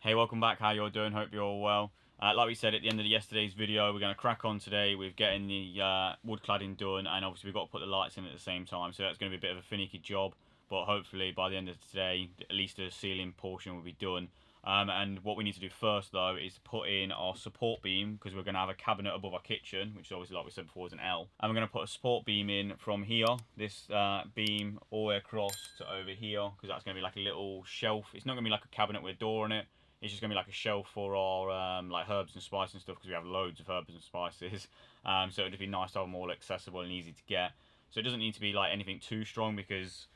Hey, welcome back. How you're doing? Hope you're all well. Like we said at the end of yesterday's video, we're going to crack on today with getting the wood cladding done, and obviously we've got to put the lights in at the same time, so that's going to be a bit of a finicky job, but hopefully by the end of today, at least the ceiling portion will be done. And what we need to do first though is put in our support beam, because we're going to have a cabinet above our kitchen, which is obviously, like we said before, is an L. And we're going to put a support beam in from here, this beam all the way across to over here, because that's going to be like a little shelf. It's not going to be like a cabinet with a door on it. It's just going to be like a shelf for our like herbs and spices and stuff, because we have loads of herbs and spices. So it'd be nice to have them all accessible and easy to get. So it doesn't need to be like anything too strong, because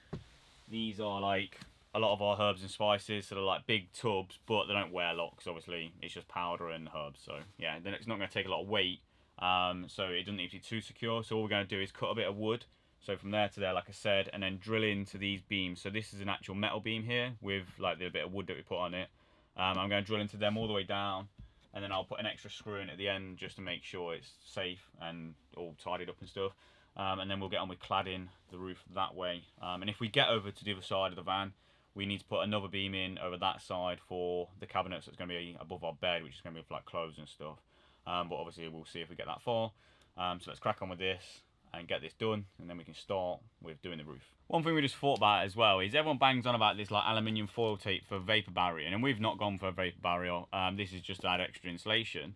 these are like a lot of our herbs and spices, so they're like big tubs, but they don't wear a lot, because obviously it's just powder and herbs. So yeah, then it's not going to take a lot of weight. So it doesn't need to be too secure. So all we're going to do is cut a bit of wood. So from there to there, like I said, and then drill into these beams. So this is an actual metal beam here with like the bit of wood that we put on it. I'm going to drill into them all the way down, and then I'll put an extra screw in at the end just to make sure it's safe and all tidied up and stuff. And then we'll get on with cladding the roof that way. And if we get over to the other side of the van, we need to put another beam in over that side for the cabinet, so it's going to be above our bed, which is going to be for like clothes and stuff. But obviously we'll see if we get that far. So let's crack on with this and get this done, and then we can start with doing the roof. One thing we just thought about as well is everyone bangs on about this like aluminium foil tape for vapor barrier, and we've not gone for a vapor barrier. This is just to add extra insulation.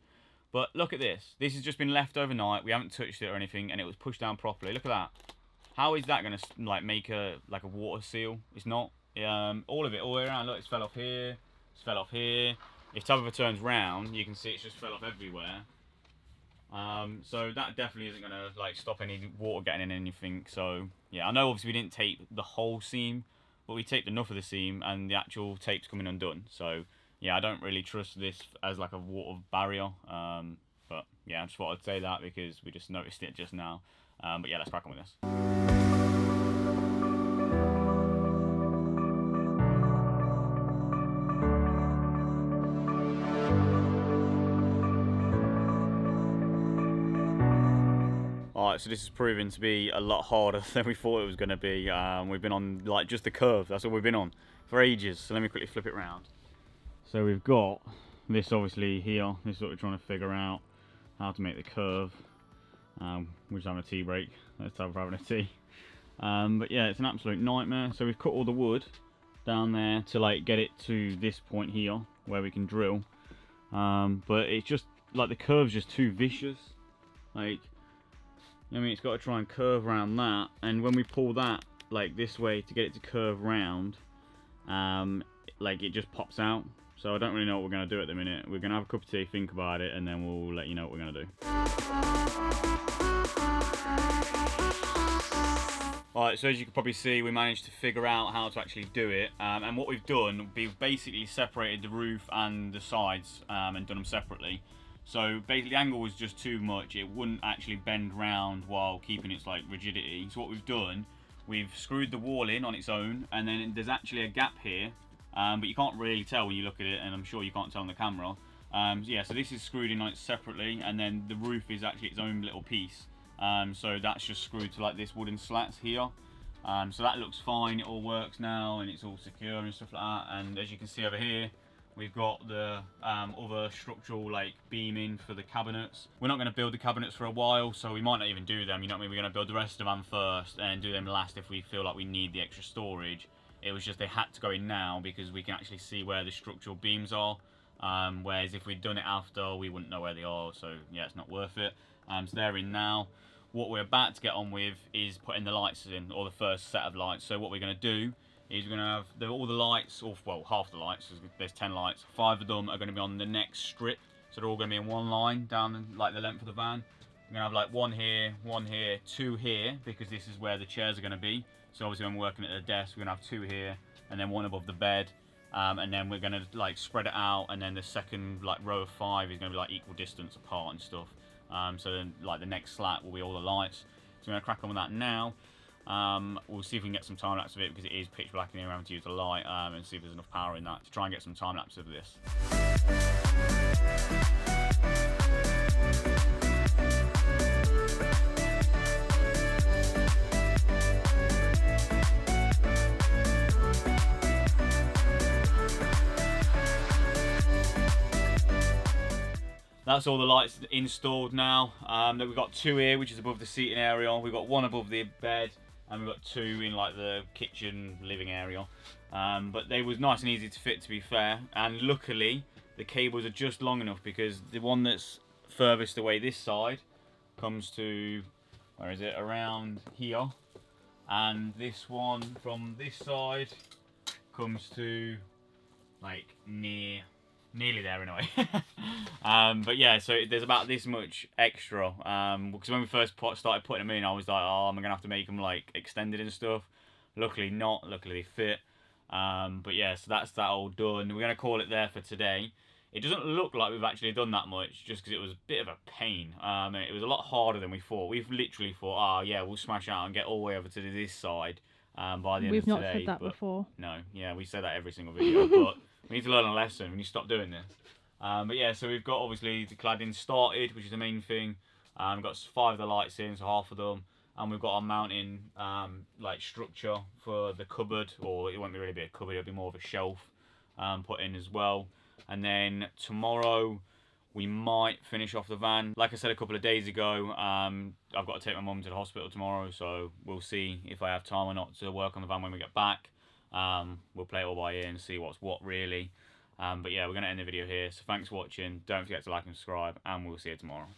But look at this. This has just been left overnight. We haven't touched it or anything, and it was pushed down properly. Look at that. How is that going to like make a water seal? It's not. All of it, all the way around. Look, it's fell off here. It's fell off here. If Tabitha turns round, you can see it's just fell off everywhere. So that definitely isn't going to like stop any water getting in anything. So yeah, I know obviously we didn't tape the whole seam, but we taped enough of the seam, and the actual tape's coming undone. So yeah, I don't really trust this as like a water barrier. But yeah, I just thought I'd say that because we just noticed it just now. But yeah, let's crack on with this. Alright, so this is proving to be a lot harder than we thought it was going to be. We've been on like just the curve, that's all we've been on for ages. So let me quickly flip it around. So we've got this obviously here. This is what we're trying to figure out, how to make the curve. We're just having a tea break. Let's have having a tea. But yeah, it's an absolute nightmare. So we've cut all the wood down there to like get it to this point here where we can drill. But it's just like the curve's just too vicious. Like, I mean, it's got to try and curve around that, and when we pull that like this way to get it to curve round, like it just pops out. So I don't really know what we're going to do at the minute. We're going to have a cup of tea, think about it, and then we'll let you know what we're going to do. Alright, so as you can probably see, we managed to figure out how to actually do it. And what we've done, we've basically separated the roof and the sides and done them separately. So basically the angle was just too much. It wouldn't actually bend round while keeping its like rigidity. So what we've done, we've screwed the wall in on its own, and then there's actually a gap here, but you can't really tell when you look at it, and I'm sure you can't tell on the camera. Yeah, so this is screwed in like separately, and then the roof is actually its own little piece. So that's just screwed to like this wooden slats here. So that looks fine, it all works now, and it's all secure and stuff like that. And as you can see over here, we've got the other structural like beaming for the cabinets. We're not going to build the cabinets for a while, so we might not even do them. You know what I mean? We're going to build the rest of them first and do them last if we feel like we need the extra storage. It was just they had to go in now because we can actually see where the structural beams are. Whereas if we'd done it after, we wouldn't know where they are. So yeah, it's not worth it. So they're in now. What we're about to get on with is putting the lights in, or the first set of lights. So what we're going to do is we're going to have all the lights, or well, half the lights, there's 10 lights, 5 of them are going to be on the next strip, so they're all going to be in one line down like the length of the van. We're going to have like one here, 2 here, because this is where the chairs are going to be. So obviously when we're working at the desk, we're going to have 2 here, and then 1 above the bed, and then we're going to like spread it out, and then the second like row of 5 is going to be like equal distance apart and stuff. So then like the next slat will be all the lights. So we're going to crack on with that now. We'll see if we can get some time lapse of it, because it is pitch black in here. We're having to use the light, and see if there's enough power in that to try and get some time lapse of this. that's all the lights installed now. We've got 2 here, which is above the seating area. We've got 1 above the bed, and we've got 2 in like the kitchen living area. But they was nice and easy to fit, to be fair. And luckily, the cables are just long enough, because the one that's furthest away this side comes to, where is it, around here. And this one from this side comes to like nearly there anyway. But yeah, so there's about this much extra, because when we first started putting them in, I was like, oh, I'm gonna have to make them like extended and stuff. Luckily not, luckily they fit. But yeah, so that's that all done. We're gonna call it there for today. It doesn't look like we've actually done that much, just because it was a bit of a pain. It was a lot harder than we thought. We've literally thought, oh yeah, we'll smash out and get all the way over to this side by the end of today. We've not said that before. No, yeah, we say that every single video, but we need to learn a lesson. We need to stop doing this. But yeah, so we've got obviously the cladding started, which is the main thing. We've got 5 of the lights in, so half of them. And we've got our mounting like structure for the cupboard, or it won't be really be a cupboard, it'll be more of a shelf put in as well. And then tomorrow we might finish off the van. Like I said a couple of days ago, I've got to take my mum to the hospital tomorrow, so we'll see if I have time or not to work on the van when we get back. We'll play it all by ear and see what's what really. But yeah, we're going to end the video here. So thanks for watching. Don't forget to like and subscribe, and we'll see you tomorrow.